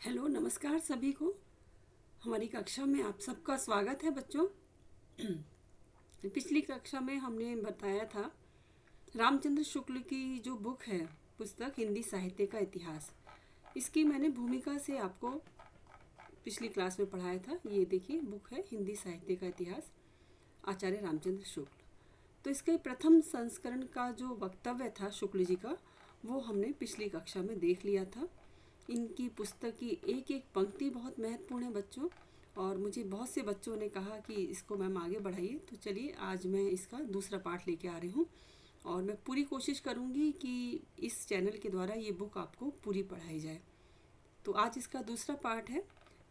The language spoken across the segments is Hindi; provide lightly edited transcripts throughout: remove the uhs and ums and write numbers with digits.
हेलो, नमस्कार सभी को। हमारी कक्षा में आप सबका स्वागत है बच्चों। पिछली कक्षा में हमने बताया था रामचंद्र शुक्ल की जो बुक है, पुस्तक हिंदी साहित्य का इतिहास, इसकी मैंने भूमिका से आपको पिछली क्लास में पढ़ाया था। ये देखिए, बुक है हिंदी साहित्य का इतिहास, आचार्य रामचंद्र शुक्ल। तो इसके प्रथम संस्करण का जो वक्तव्य था शुक्ल जी का, वो हमने पिछली कक्षा में देख लिया था। इनकी पुस्तक की एक एक पंक्ति बहुत महत्वपूर्ण है बच्चों, और मुझे बहुत से बच्चों ने कहा कि इसको मैम आगे बढ़ाइए। तो चलिए, आज मैं इसका दूसरा पार्ट लेके आ रही हूँ, और मैं पूरी कोशिश करूँगी कि इस चैनल के द्वारा ये बुक आपको पूरी पढ़ाई जाए। तो आज इसका दूसरा पार्ट है।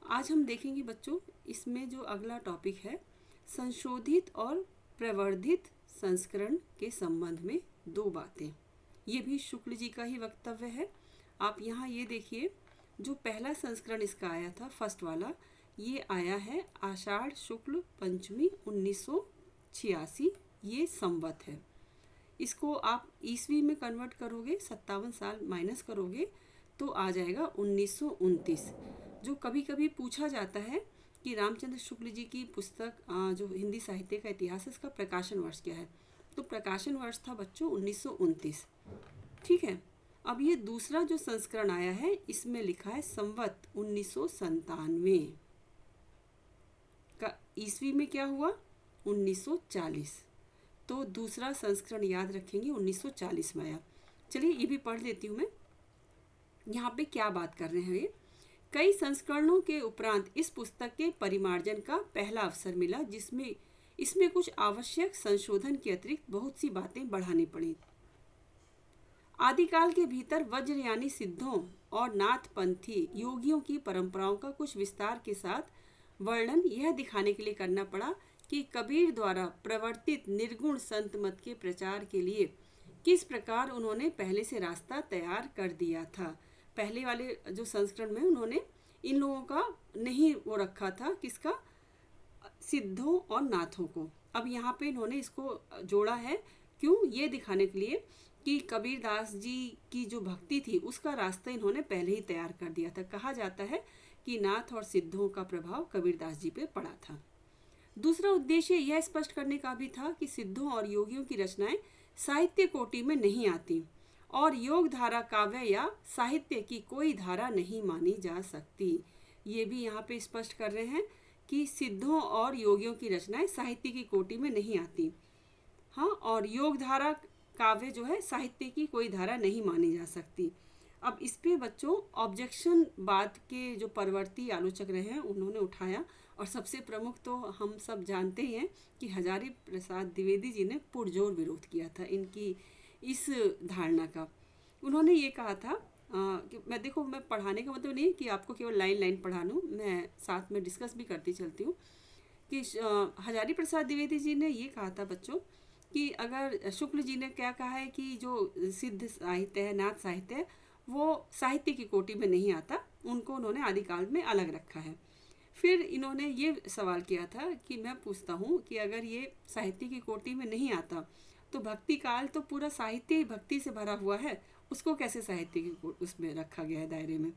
आज हम देखेंगे बच्चों, इसमें जो अगला टॉपिक है, संशोधित और प्रवर्धित संस्करण के संबंध में दो बातें। ये भी शुक्ल जी का ही वक्तव्य है। आप यहाँ ये देखिए, जो पहला संस्करण इसका आया था, फर्स्ट वाला, ये आया है आषाढ़ शुक्ल पंचमी 1986। ये संवत है। इसको आप ईस्वी में कन्वर्ट करोगे, 57 साल माइनस करोगे तो आ जाएगा 1929। जो कभी कभी पूछा जाता है कि रामचंद्र शुक्ल जी की पुस्तक जो हिंदी साहित्य का इतिहास है, इसका प्रकाशन वर्ष क्या है, तो प्रकाशन वर्ष था बच्चों 1929। ठीक है। अब ये दूसरा जो संस्करण आया है, इसमें लिखा है संवत 1997 का। ईस्वी में क्या हुआ, 1940। तो दूसरा संस्करण याद रखेंगे, 1940 में आया। चलिए, ये भी पढ़ लेती हूँ मैं। यहाँ पे क्या बात कर रहे हैं ये। कई संस्करणों के उपरांत इस पुस्तक के परिमार्जन का पहला अवसर मिला, जिसमें इसमें कुछ आवश्यक संशोधन के अतिरिक्त बहुत सी बातें बढ़ानी पड़ी। आदिकाल के भीतर वज्रयानी सिद्धों और नाथपंथी योगियों की परंपराओं का कुछ विस्तार के साथ वर्णन यह दिखाने के लिए करना पड़ा कि कबीर द्वारा प्रवर्तित निर्गुण संत मत के प्रचार के लिए किस प्रकार उन्होंने पहले से रास्ता तैयार कर दिया था। पहले वाले जो संस्करण में उन्होंने इन लोगों का नहीं वो रखा था, किसका, सिद्धों और नाथों को। अब यहाँ पे इन्होंने इसको जोड़ा है, क्यों, ये दिखाने के लिए कि कबीरदास जी की जो भक्ति थी उसका रास्ता इन्होंने पहले ही तैयार कर दिया था। कहा जाता है कि नाथ और सिद्धों का प्रभाव कबीरदास जी पे पड़ा था। दूसरा उद्देश्य यह स्पष्ट करने का भी था कि सिद्धों और योगियों की रचनाएं साहित्य कोटि में नहीं आती, और योग धारा काव्य या साहित्य की कोई धारा नहीं मानी जा सकती। ये भी यहाँ पे स्पष्ट कर रहे हैं कि सिद्धों और योगियों की रचनाएं साहित्य की कोटि में नहीं आती। हाँ, और योग धारा काव्य जो है साहित्य की कोई धारा नहीं मानी जा सकती। अब इस पे बच्चों ऑब्जेक्शन बाद के जो परवर्ती आलोचक रहे हैं उन्होंने उठाया, और सबसे प्रमुख तो हम सब जानते ही हैं कि हजारी प्रसाद द्विवेदी जी ने पुरजोर विरोध किया था इनकी इस धारणा का। उन्होंने ये कहा था कि मैं पढ़ाने का मतलब नहीं कि आपको केवल लाइन लाइन पढ़ा लूँ, मैं साथ में डिस्कस भी करती चलती हूँ कि हजारी प्रसाद द्विवेदी जी ने ये कहा था बच्चों कि अगर शुक्ल जी ने क्या कहा है कि जो सिद्ध साहित्य है, नाथ साहित्य है, वो साहित्य की कोटि में नहीं आता, उनको उन्होंने आदिकाल में अलग रखा है। फिर इन्होंने ये सवाल किया था कि मैं पूछता हूँ कि अगर ये साहित्य की कोटि में नहीं आता तो भक्ति काल तो पूरा साहित्य ही भक्ति से भरा हुआ है, उसको कैसे साहित्य की उसमें रखा गया है दायरे में।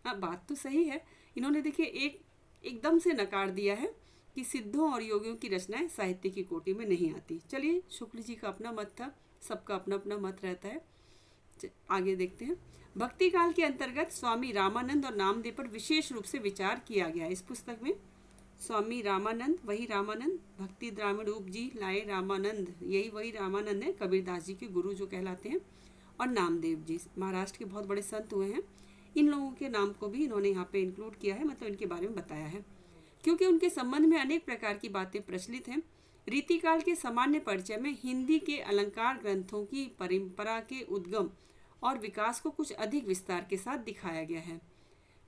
हाँ, बात तो सही है। इन्होंने देखिए एकदम से नकार दिया है कि सिद्धों और योगियों की रचनाएं साहित्य की कोटि में नहीं आती। चलिए, शुक्ल जी का अपना मत था, सबका अपना अपना मत रहता है। आगे देखते हैं। भक्ति काल के अंतर्गत स्वामी रामानंद और नामदेव पर विशेष रूप से विचार किया गया है इस पुस्तक में। स्वामी रामानंद, वही रामानंद, भक्ति द्राविड़ रूप जी लाए रामानंद, यही वही रामानंद है, कबीरदास जी के गुरु जो कहलाते हैं। और नामदेव जी महाराष्ट्र के बहुत बड़े संत हुए हैं। इन लोगों के नाम को भी इन्होंने यहाँ पे इंक्लूड किया है, मतलब इनके बारे में बताया है, क्योंकि उनके संबंध में अनेक प्रकार की बातें प्रचलित हैं। रीतिकाल के सामान्य परिचय में हिंदी के अलंकार ग्रंथों की परंपरा के उद्गम और विकास को कुछ अधिक विस्तार के साथ दिखाया गया है।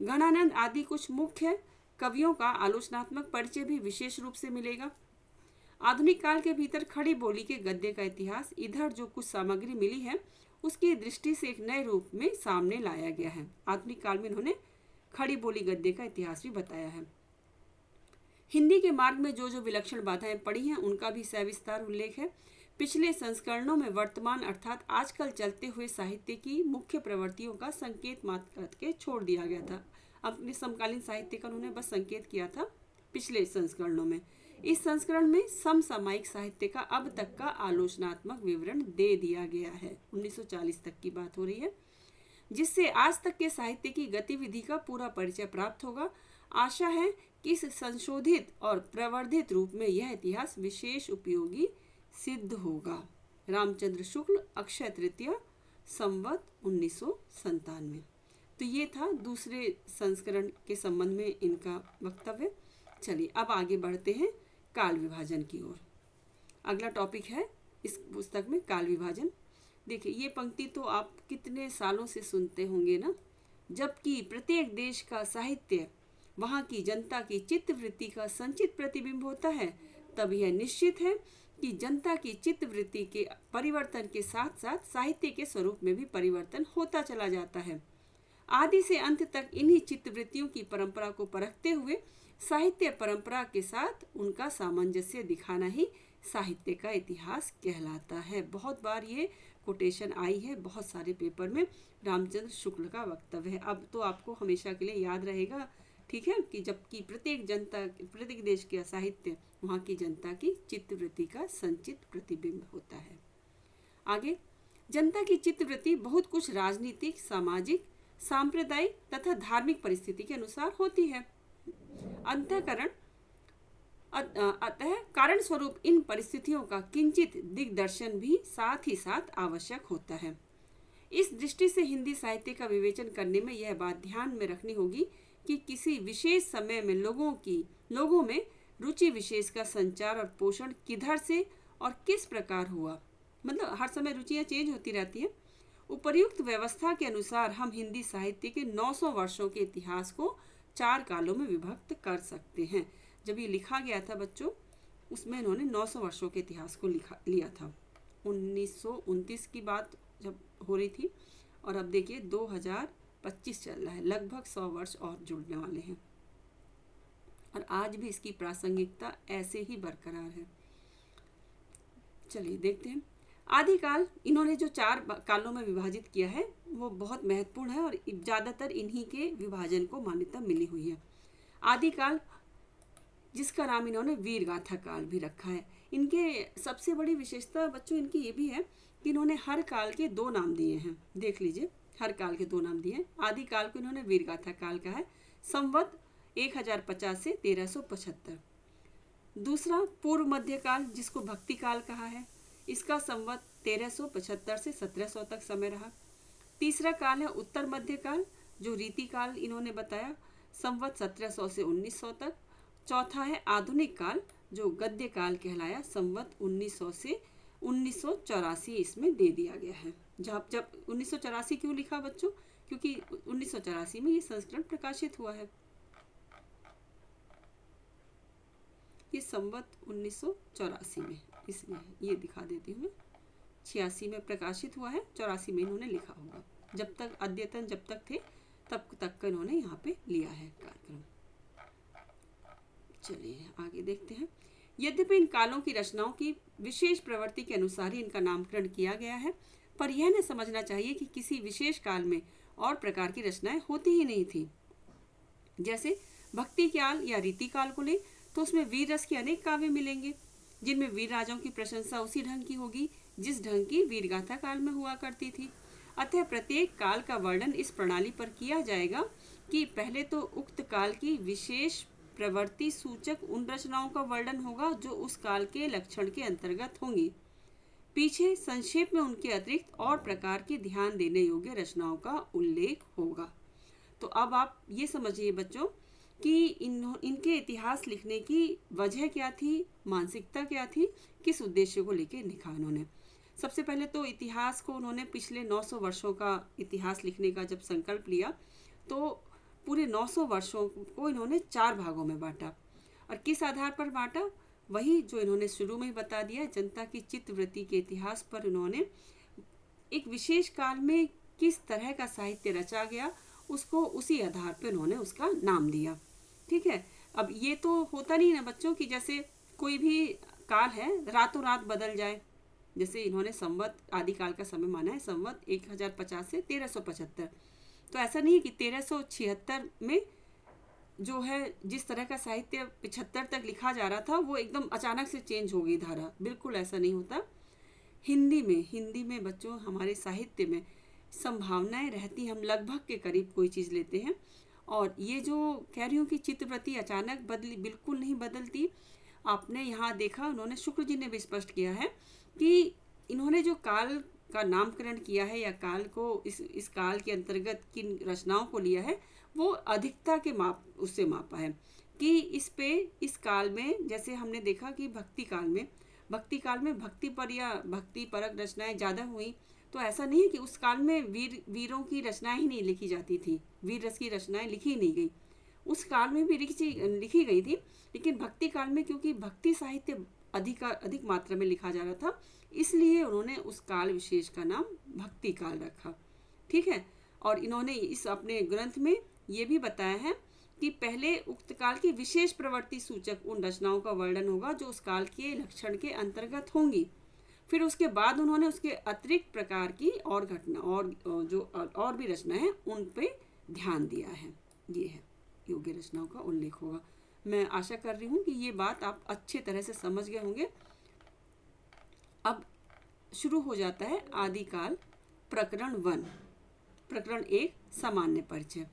गणानंद आदि कुछ मुख्य कवियों का आलोचनात्मक परिचय भी विशेष रूप से मिलेगा। आधुनिक काल के भीतर खड़ी बोली के गद्य का इतिहास, इधर जो कुछ सामग्री मिली है उसकी दृष्टि से एक नए रूप में सामने लाया गया है। आधुनिक काल में इन्होंने खड़ी बोली गद्य का इतिहास भी बताया है। हिंदी के मार्ग में जो जो विलक्षण बाधाएं पड़ी हैं उनका भी सविस्तार उल्लेख है। पिछले संस्करणों में वर्तमान अर्थात आजकल चलते हुए साहित्य की मुख्य प्रवृत्तियों का संकेत मात्र करके छोड़ दिया गया था। अपने समकालीन साहित्य का उन्होंने बस संकेत किया था पिछले संस्करणों में। इस संस्करण में समसामयिक साहित्य का अब तक का आलोचनात्मक विवरण दे दिया गया है। 1940 तक की बात हो रही है, जिससे आज तक के साहित्य की गतिविधि का पूरा परिचय प्राप्त होगा। आशा है कि इस संशोधित और प्रवर्धित रूप में यह इतिहास विशेष उपयोगी सिद्ध होगा। रामचंद्र शुक्ल, अक्षय तृतीया, संवत 1997। तो ये था दूसरे संस्करण के संबंध में इनका वक्तव्य। चलिए अब आगे बढ़ते हैं काल विभाजन की ओर। अगला टॉपिक है इस पुस्तक में काल विभाजन। देखिए, ये पंक्ति तो आप कितने सालों से सुनते होंगे ना। जबकि प्रत्येक देश का साहित्य वहाँ की जनता की चित्तवृत्ति का संचित प्रतिबिंब होता है, तब यह निश्चित है कि जनता की चित्तवृत्ति के परिवर्तन के साथ साथ साहित्य के स्वरूप में भी परिवर्तन होता चला जाता है। आदि से अंत तक इन्हीं चित्तवृत्तियों की परंपरा को परखते हुए साहित्य परंपरा के साथ उनका सामंजस्य दिखाना ही साहित्य का इतिहास कहलाता है। बहुत बार ये कोटेशन आई है बहुत सारे पेपर में, रामचंद्र शुक्ल का वक्तव्य है। अब तो आपको हमेशा के लिए याद रहेगा, ठीक है, कि जबकि प्रत्येक देश का साहित्य वहाँ की जनता की चित्तवृत्ति का संचित प्रतिबिंब होता है। आगे, जनता की चित्तवृत्ति बहुत कुछ राजनीतिक, सामाजिक, सांप्रदायिक तथा धार्मिक परिस्थिति के अनुसार होती है। अतः कारण स्वरूप इन परिस्थितियों का किंचित दिग्दर्शन भी साथ ही साथ आवश्यक होता है। इस दृष्टि से हिंदी साहित्य का विवेचन करने में यह बात ध्यान में रखनी होगी कि किसी विशेष समय में लोगों में रुचि विशेष का संचार और पोषण किधर से और किस प्रकार हुआ। मतलब हर समय रुचियाँ चेंज होती रहती हैं। उपर्युक्त व्यवस्था के अनुसार हम हिंदी साहित्य के 900 वर्षों के इतिहास को 4 कालों में विभक्त कर सकते हैं। जब ये लिखा गया था बच्चों, उसमें इन्होंने 900 वर्षों के इतिहास को लिया था। 1929 की बात जब हो रही थी, और अब देखिए 2025 चल रहा है, लगभग 100 वर्ष और जुड़ने वाले हैं, और आज भी इसकी प्रासंगिकता ऐसे ही बरकरार है। चलिए देखते हैं। आदिकाल इन्होंने जो 4 कालों में विभाजित किया है वो बहुत महत्वपूर्ण है, और ज़्यादातर इन्हीं के विभाजन को मान्यता मिली हुई है। आदिकाल, जिसका नाम इन्होंने वीर गाथा काल भी रखा है। इनके सबसे बड़ी विशेषता बच्चों इनकी ये भी है कि इन्होंने हर काल के 2 नाम दिए हैं। देख लीजिए, हर काल के 2 नाम दिए हैं। आदिकाल को इन्होंने वीर गाथा काल कहा है, संवत 1050 से 1375। दूसरा पूर्व मध्यकाल, जिसको भक्ति काल कहा है, इसका संवत 1375 से 1700 तक समय रहा। तीसरा काल है उत्तर मध्यकाल, जो रीति काल इन्होंने बताया, संवत 1700 से 1900 तक। चौथा है आधुनिक काल, जो गद्य काल कहलाया, संवत 1900 से 1984 इसमें दे दिया गया है। जब 1984 क्यों लिखा बच्चों? क्योंकि 1984 में ये संस्करण प्रकाशित हुआ है। ये संवत 1984 में, इसलिए ये दिखा देती हूँ मैं। 86 में प्रकाशित हुआ है, 84 में इन्होंने लिखा होगा। जब तक अद्यतन जब तक थे तब तक का इन्होंने यहाँ पे लिया है कार्यक्रम। चलिए आगे देखते हैं। यद्यपि इन कालों की रचनाओं की विशेष प्रवृत्ति के अनुसार ही इनका नामकरण किया गया है, पर यह न समझना चाहिए कि किसी विशेष काल में और प्रकार की रचनाएं होती ही नहीं थी। जैसे भक्ति काल या रीति काल को ले तो उसमें वीर रस के अनेक काव्य मिलेंगे, जिनमें वीर राजाओं की प्रशंसा उसी ढंग की होगी जिस ढंग की वीरगाथा काल में हुआ करती थी। अतः प्रत्येक काल का वर्णन इस प्रणाली पर किया जाएगा कि पहले तो उक्त काल की विशेष प्रवृत्ति सूचक उन रचनाओं का वर्णन होगा जो उस काल के लक्षण के अंतर्गत होंगी। पीछे संक्षेप में उनके अतिरिक्त और प्रकार की ध्यान देने योग्य रचनाओं का उल्लेख होगा। तो अब आप ये समझिए बच्चों कि इनके इतिहास लिखने की वजह क्या थी, मानसिकता क्या थी, किस उद्देश्य को लेकर लिखा इन्होंने। सबसे पहले तो इतिहास को उन्होंने पिछले 900 वर्षों का इतिहास लिखने का जब संकल्प लिया तो पूरे 900 वर्षों को इन्होंने 4 भागों में बांटा। और किस आधार पर बांटा? वही जो इन्होंने शुरू में ही बता दिया, जनता की चित्तवृत्ति के इतिहास पर इन्होंने एक विशेष काल में किस तरह का साहित्य रचा गया उसको उसी आधार पर उन्होंने उसका नाम दिया। ठीक है। अब ये तो होता नहीं ना बच्चों कि जैसे कोई भी काल है रातों रात बदल जाए। जैसे इन्होंने संवत आदिकाल का समय माना है, संवत 1050 से 1375। तो ऐसा नहीं है कि 1376 में जो है जिस तरह का साहित्य 75 तक लिखा जा रहा था वो एकदम अचानक से चेंज हो गई धारा, बिल्कुल ऐसा नहीं होता। हिंदी में बच्चों हमारे साहित्य में संभावनाएं रहती, हम लगभग के करीब कोई चीज़ लेते हैं। और ये जो कह रही हूँ कि चित्रवृत्ति अचानक बदली, बिल्कुल नहीं बदलती। आपने यहाँ देखा, उन्होंने शुक्र जी ने भी स्पष्ट किया है कि इन्होंने जो काल का नामकरण किया है या काल को इस काल के अंतर्गत किन रचनाओं को लिया है वो अधिकता के माप उससे मापा है कि इस काल में, जैसे हमने देखा कि भक्ति काल में भक्ति पर या भक्ति परक रचनाएं ज़्यादा हुई, तो ऐसा नहीं है कि उस काल में वीरों की रचनाएं ही नहीं लिखी जाती थी, वीर रस की रचनाएं लिखी नहीं गई, उस काल में भी लिखी गई थी। लेकिन भक्ति काल में क्योंकि भक्ति साहित्य अधिक मात्रा में लिखा जा रहा था, इसलिए उन्होंने उस काल विशेष का नाम भक्ति काल रखा। ठीक है। और इन्होंने इस अपने ग्रंथ में ये भी बताया है कि पहले उक्त काल की विशेष प्रवृत्ति सूचक उन रचनाओं का वर्णन होगा जो उस काल के लक्षण के अंतर्गत होंगी। फिर उसके बाद उन्होंने उसके अतिरिक्त प्रकार की और घटना और भी रचनाएं हैं उन पे ध्यान दिया है। ये है योग्य रचनाओं का उल्लेख होगा। मैं आशा कर रही हूँ कि ये बात आप अच्छे तरह से समझ गए होंगे। अब शुरू हो जाता है आदिकाल प्रकरण 1, प्रकरण 1 सामान्य परिचय।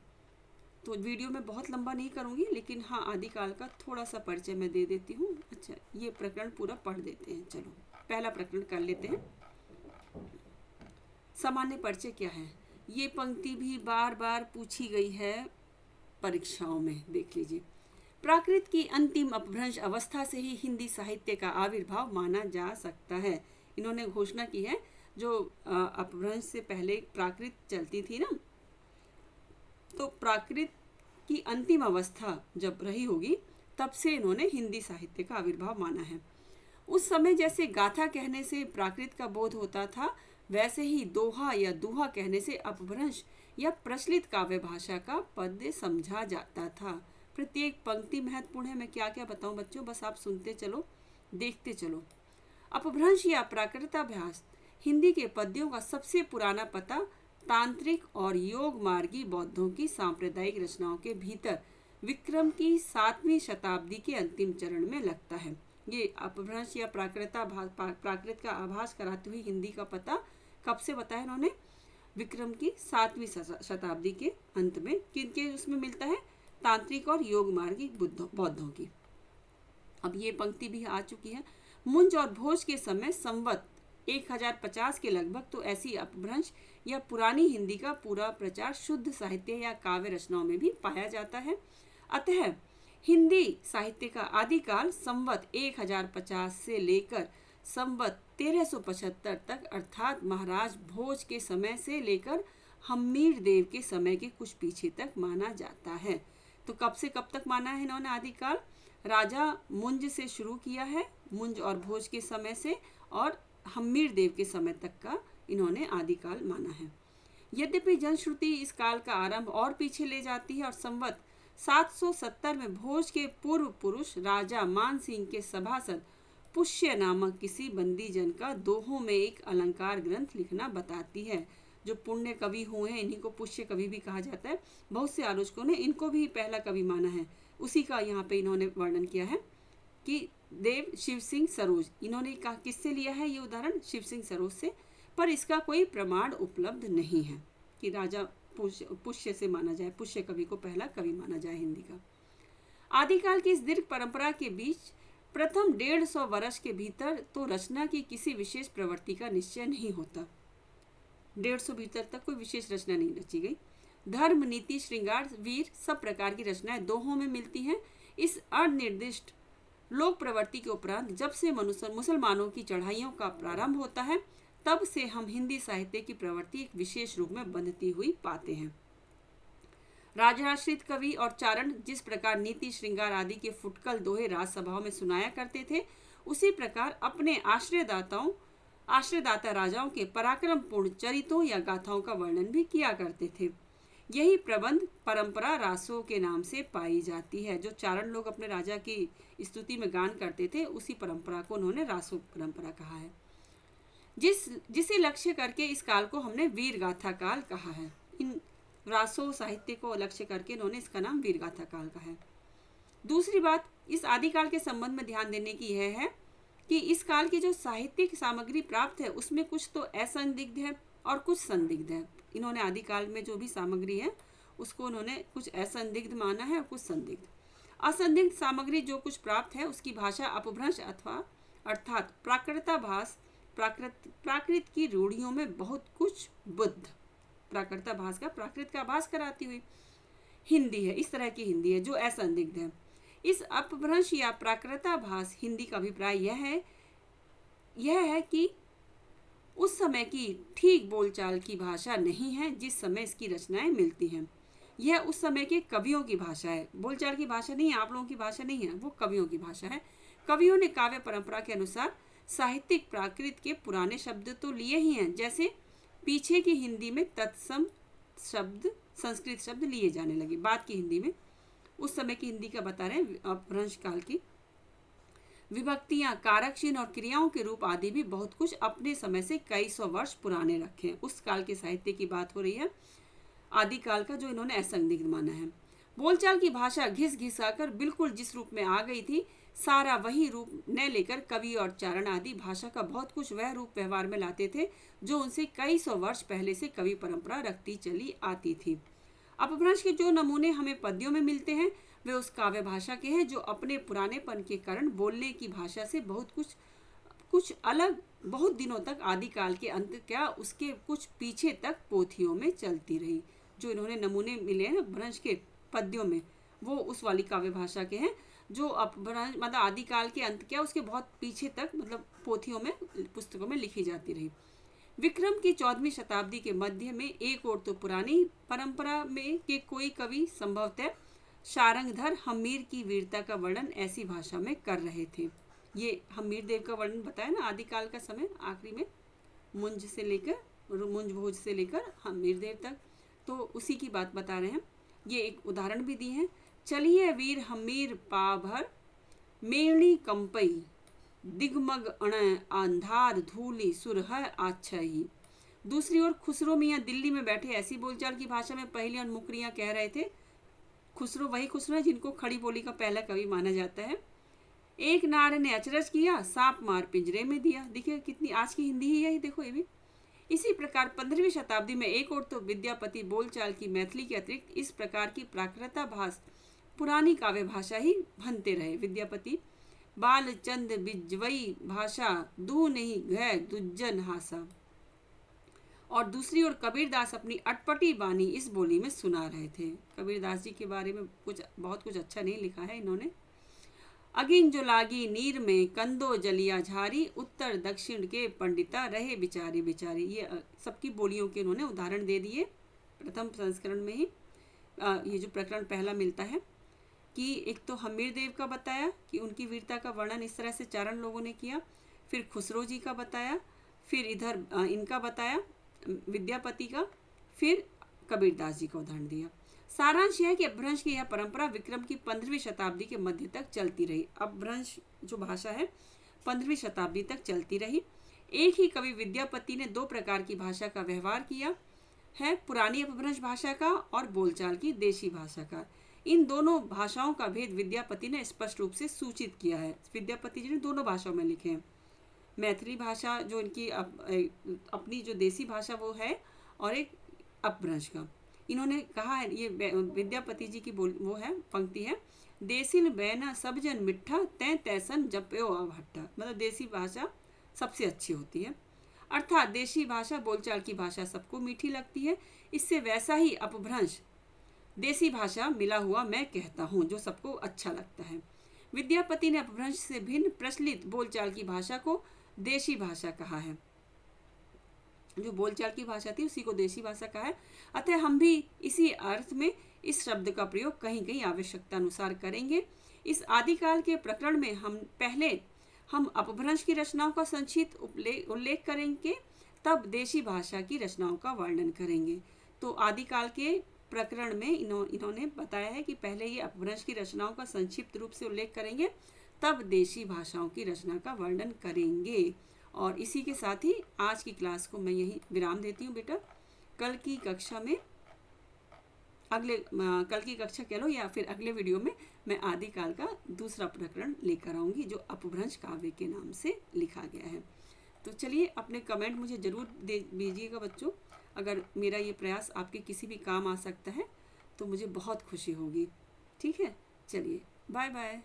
तो वीडियो में बहुत लंबा नहीं करूँगी, लेकिन हाँ आदिकाल का थोड़ा सा परिचय मैं दे देती हूँ। अच्छा, ये प्रकरण पूरा पढ़ देते हैं। चलो पहला प्रकरण कर लेते हैं। सामान्य परिचय क्या है? ये पंक्ति भी बार बार पूछी गई है परीक्षाओं में, देख लीजिए। प्राकृत की अंतिम अपभ्रंश अवस्था से ही हिंदी साहित्य का आविर्भाव माना जा सकता है। इन्होंने घोषणा की है, जो अपभ्रंश से पहले प्राकृत चलती थी ना, तो प्राकृत की अंतिम अवस्था जब रही होगी तब से इन्होंने हिंदी साहित्य का आविर्भाव माना है। उस समय जैसे गाथा कहने से प्राकृत का बोध होता था, वैसे ही दोहा या दुहा कहने से अपभ्रंश या प्रचलित काव्य भाषा का पद्य समझा जाता था। प्रत्येक पंक्ति महत्वपूर्ण है। मैं क्या क्या बताऊं बच्चों, बस आप सुनते चलो, देखते चलो। अपभ्रंश या प्राकृताभ्यास हिंदी के पद्यों का सबसे पुराना पता तांत्रिक और योग मार्गी बौद्धों की सांप्रदायिक रचनाओं के भीतर विक्रम की 7वीं शताब्दी के अंतिम चरण में लगता है। ये अपभ्रंश या प्राकृत का आभास कराती हुई हिंदी का पता कब से बताया इन्होंने? विक्रम की 7वीं शताब्दी के अंत में। किनके उसमें मिलता है? तांत्रिक और योग मार्गी बौद्धों की। अब ये पंक्ति भी आ चुकी है। मुंज और भोज के समय संवत 1050 के लगभग तो ऐसी अपभ्रंश या पुरानी हिंदी का पूरा प्रचार शुद्ध साहित्य या काव्य रचनाओं में भी पाया जाता है। अतः हिंदी साहित्य का आदिकाल संवत 1050 से लेकर संवत 1375 तक, अर्थात महाराज भोज के समय से लेकर हम्मीर देव के समय के कुछ पीछे तक माना जाता है। तो कब से कब तक माना है इन्होंने आदिकाल? राजा मुंज से शुरू किया है, मुंज और भोज के समय से, और हम्मीर देव के समय तक का इन्होंने आदिकाल माना है। यद्यपि जनश्रुति इस काल का आरंभ और पीछे ले जाती है और संवत 770 में भोज के पूर्व पुरुष राजा मान सिंह के सभासद पुष्य नामक किसी बंदी जन का दोहों में एक अलंकार ग्रंथ लिखना बताती है। जो पुण्य कवि हुए हैं इन्हीं को पुष्य कवि भी कहा जाता है। बहुत से आलोचकों ने इनको भी पहला कवि माना है। उसी का यहाँ पे इन्होंने वर्णन किया है कि देव शिव सिंह सरोज, इन्होंने कहा किससे लिया है ये उदाहरण? शिव सिंह सरोज से। पर इसका कोई प्रमाण उपलब्ध नहीं है कि राजा पुष्य से माना जाए, पुष्य कवि को पहला कवि माना जाए हिंदी का। आदिकाल की इस दीर्घ परंपरा के बीच प्रथम 150 वर्ष के भीतर तो रचना की किसी विशेष प्रवृत्ति का निश्चय नहीं होता। 150 भीतर तक कोई विशेष रचना नहीं रची गई। धर्म, नीति, श्रृंगार, वीर सब प्रकार की रचनाएं दोहों में मिलती हैं। इस अनिर्दिष्ट लोक प्रवृत्ति के उपरांत जब से मुसलमानों की चढ़ाइयों का प्रारंभ होता है, तब से हम हिंदी साहित्य की प्रवृत्ति एक विशेष रूप में बंधती हुई पाते हैं। राजाश्रित कवि और चारण जिस प्रकार नीति, श्रृंगार आदि के फुटकल दोहे राजसभाओं में सुनाया करते थे, उसी प्रकार अपने आश्रयदाता राजाओं के पराक्रमपूर्ण चरितों या गाथाओं का वर्णन भी किया करते थे। यही प्रबंध परंपरा रासों के नाम से पाई जाती है। जो चारण लोग अपने राजा की स्तुति में गान करते थे, उसी परंपरा को उन्होंने रासो परंपरा कहा है। जिसे लक्ष्य करके इस काल को हमने वीर गाथा काल कहा है। इन रासो साहित्य को लक्ष्य करके इन्होंने इसका नाम वीरगाथा काल का है। दूसरी बात इस आदिकाल के संबंध में ध्यान देने की यह है कि इस काल की जो साहित्यिक सामग्री प्राप्त है उसमें कुछ तो असंदिग्ध है और कुछ संदिग्ध है। इन्होंने आदिकाल में जो भी सामग्री है उसको उन्होंने कुछ असंदिग्ध माना है और कुछ संदिग्ध। असंदिग्ध सामग्री जो कुछ प्राप्त है उसकी भाषा अपभ्रंश अथवा अर्थात प्राकृताभास प्राकृत की रूढ़ियों में बहुत कुछ बुद्ध, प्राकृताभास का प्राकृत का आभास कराती हुई हिंदी है, इस तरह की हिंदी है जो असंदिग्ध है। इस अपभ्रंश या प्राकृताभास हिंदी का अभिप्राय यह है कि उस समय की ठीक बोलचाल की भाषा नहीं है जिस समय इसकी रचनाएं मिलती हैं। यह उस समय के कवियों की भाषा है, बोलचाल की भाषा नहीं है, आप लोगों की भाषा नहीं है, वो कवियों की भाषा है। कवियों ने काव्य परंपरा के अनुसार साहित्यिक प्राकृत के पुराने शब्द तो लिए ही हैं, जैसे पीछे की हिंदी में तत्सम शब्द संस्कृत शब्द लिए जाने लगे। बाद की हिंदी में, उस समय की हिंदी का बता रहे हैं, अपभ्रंश काल की विभक्तियां, कारक चिन्ह और क्रियाओं के रूप आदि भी बहुत कुछ अपने समय से कई सौ वर्ष पुराने रखे हैं। उस काल के साहित्य की बात हो रही है, आदिकाल का, जो इन्होंने असंदिग्ध माना है। बोलचाल की भाषा घिस घिसाकर बिल्कुल जिस रूप में आ गई थी, सारा वही रूप न लेकर कवि और चारण आदि भाषा का बहुत कुछ वह रूप व्यवहार में लाते थे जो उनसे कई सौ वर्ष पहले से कवि परंपरा रखती चली आती थी। अपभ्रंश के जो नमूने हमें पद्यों में मिलते हैं वे उस काव्य भाषा के हैं जो अपने पुरानेपन के कारण बोलने की भाषा से बहुत कुछ अलग बहुत दिनों तक आदिकाल के अंत क्या उसके कुछ पीछे तक पोथियों में चलती रही। जो इन्होंने नमूने मिले हैं अपभ्रंश के पद्यों में, वो उस वाली काव्य भाषा के हैं जो अपभ्रंश मतलब आदिकाल के अंत क्या उसके बहुत पीछे तक मतलब पोथियों में पुस्तकों में लिखी जाती रही। विक्रम की 14वीं शताब्दी के मध्य में एक और तो पुरानी परंपरा में के कोई कवि संभवतः शारंगधर हम्मीर की वीरता का वर्णन ऐसी भाषा में कर रहे थे। ये हम्मीर देव का वर्णन बताया ना, आदिकाल का समय आखिरी में मुंज भोज से लेकर हम्मीर देव तक, तो उसी की बात बता रहे हैं। ये एक उदाहरण भी दी है। चलिए वीर हम्मीर पाभर मेणी कंपई दिगमग अण अंधार धूली सुरह आच्छई। दूसरी ओर खुसरो मियाँ दिल्ली में बैठे ऐसी बोलचाल की भाषा में पहली और मुकरियाँ कह रहे थे। खुसरो वही खुसरो है जिनको खड़ी बोली का पहला कवि माना जाता है। एक नार ने अचरज किया, सांप मार पिंजरे में दिया। देखिए कितनी आज की हिंदी ही है, देखो ये भी। इसी प्रकार 15वीं शताब्दी में एक और तो विद्यापति बोलचाल की मैथिली के अतिरिक्त इस प्रकार की प्राकृताभास पुरानी काव्य भाषा ही भनते रहे। विद्यापति बालचंद बिजवई भाषा दू नहीं गए दुज्जन हासा। और दूसरी ओर कबीरदास अपनी अटपटी बानी इस बोली में सुना रहे थे। कबीरदास जी के बारे में बहुत कुछ अच्छा नहीं लिखा है इन्होंने। अगिन जो लागी नीर में कंदो जलिया झारी उत्तर दक्षिण के पंडिता रहे बिचारी बिचारी। ये सबकी बोलियों के उन्होंने उदाहरण दे दिए। प्रथम संस्करण में ही ये जो प्रकरण पहला मिलता है कि एक तो हम्मीर देव का बताया कि उनकी वीरता का वर्णन इस तरह से चारण लोगों ने किया, फिर खुसरो जी का बताया, फिर इधर इनका बताया विद्यापति का, फिर कबीरदास जी का उदाहरण दिया। सारांश यह है कि अपभ्रंश की यह परंपरा विक्रम की 15वीं शताब्दी के मध्य तक चलती रही। अपभ्रंश जो भाषा है 15वीं शताब्दी तक चलती रही। एक ही कवि विद्यापति ने दो प्रकार की भाषा का व्यवहार किया है, पुरानी अपभ्रंश भाषा का और बोलचाल की देशी भाषा का। इन दोनों भाषाओं का भेद विद्यापति ने स्पष्ट रूप से सूचित किया है। विद्यापति जी ने दोनों भाषाओं में लिखे हैं, मैथिली भाषा जो इनकी अपनी जो देसी भाषा वो है, और एक अपभ्रंश का। इन्होंने कहा है, ये विद्यापति जी की वो है पंक्ति है, देसिल बैना सब जन मिठा तै तैसन जप्यो अभट्टा। मतलब देसी भाषा सबसे अच्छी होती है, अर्थात देशी भाषा बोलचाल की भाषा सबको मीठी लगती है। इससे वैसा ही अपभ्रंश देसी भाषा मिला हुआ मैं कहता हूँ जो सबको अच्छा लगता है। विद्यापति ने अपभ्रंश से भिन्न प्रचलित बोलचाल की भाषा को देशी भाषा कहा है। जो बोलचाल की भाषा थी उसी को देशी भाषा कहा है। अतः हम भी इसी अर्थ में इस शब्द का प्रयोग कहीं कहीं आवश्यकता अनुसार करेंगे। इस आदिकाल के प्रकरण में हम अपभ्रंश की रचनाओं का संक्षिप्त उल्लेख करेंगे, तब देशी भाषा की रचनाओं का वर्णन करेंगे। तो आदिकाल के प्रकरण में इन्होंने बताया है कि पहले ये अपभ्रंश की रचनाओं का संक्षिप्त रूप से उल्लेख करेंगे, तब देशी भाषाओं की रचना का वर्णन करेंगे। और इसी के साथ ही आज की क्लास को मैं यहीं विराम देती हूँ बेटा। कल की कक्षा में कल की कक्षा कह लो या फिर अगले वीडियो में मैं आदिकाल का दूसरा प्रकरण लेकर आऊँगी जो अपभ्रंश काव्य के नाम से लिखा गया है। तो चलिए अपने कमेंट मुझे ज़रूर दे दीजिएगा बच्चों। अगर मेरा ये प्रयास आपके किसी भी काम आ सकता है तो मुझे बहुत खुशी होगी। ठीक है, चलिए बाय बाय।